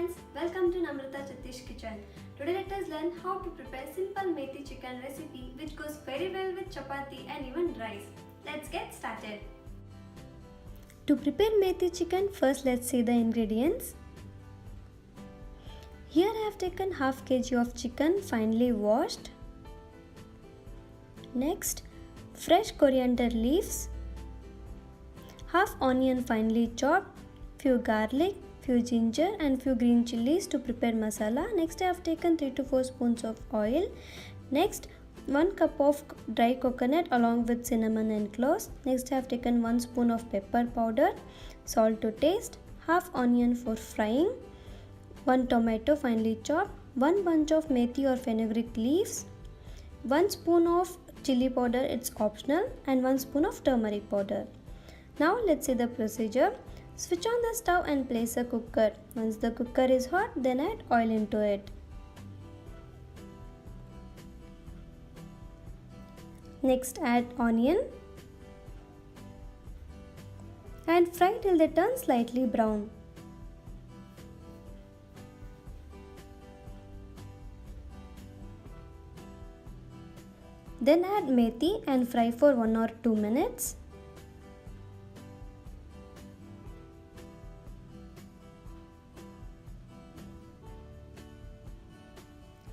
friends, welcome to NamrathaChatthish's kitchen. Today let us learn how to prepare simple methi chicken recipe which goes very well with chapati and even rice. Let's get started. To prepare methi chicken, first let's see the ingredients. Here I have taken half kg of chicken finely washed. Next, fresh coriander leaves, half onion finely chopped, few garlic, few ginger and few green chilies to prepare masala. Next I have taken 3 to 4 spoons of oil. Next 1 cup of dry coconut along with cinnamon and cloves. Next I have taken 1 spoon of pepper powder, salt to taste, half onion for frying, 1 tomato finely chopped, 1 bunch of methi or fenugreek leaves, 1 spoon of chili powder, it's optional, and 1 spoon of turmeric powder. Now let's see the procedure. Switch on the stove and place a cooker. Once the cooker is hot, then add oil into it. Next add onion and fry till they turn slightly brown. Then add methi and fry for 1 or 2 minutes.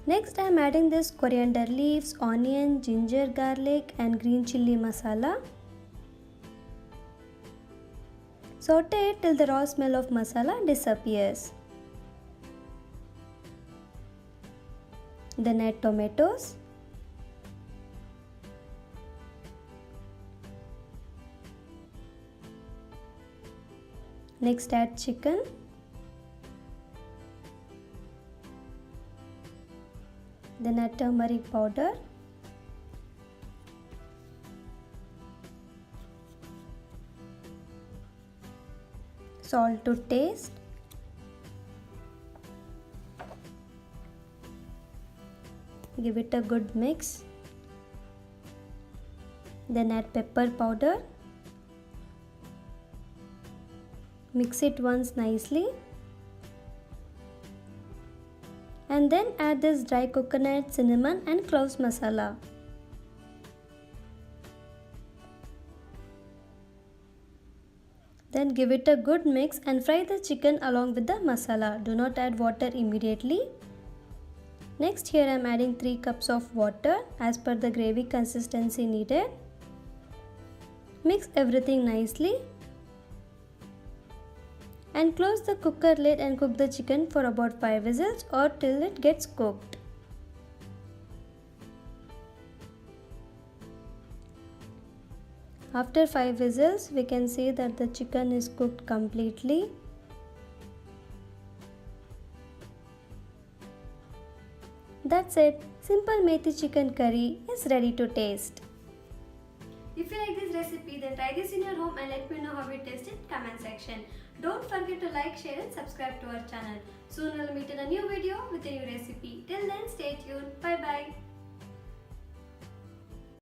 Next I am adding this coriander leaves, onion, ginger, garlic and green chilli masala. Saute it till the raw smell of masala disappears. Then add tomatoes. Next add chicken. Then add turmeric powder, salt to taste, give it a good mix, then add pepper powder, mix it once nicely. And then add this dry coconut, cinnamon and cloves masala. Then give it a good mix and fry the chicken along with the masala. Do not add water immediately. Next here I am adding 3 cups of water as per the gravy consistency needed. Mix everything nicely. And close the cooker lid and cook the chicken for about 5 whistles or till it gets cooked. After 5 whistles, we can see that the chicken is cooked completely. That's it. Simple methi chicken curry is ready to taste. If you like this recipe, then try this in your home and let me know how you taste it in comment section. Don't forget to like, share and subscribe to our channel. Soon we'll meet in a new video with a new recipe. Till then, stay tuned. Bye bye.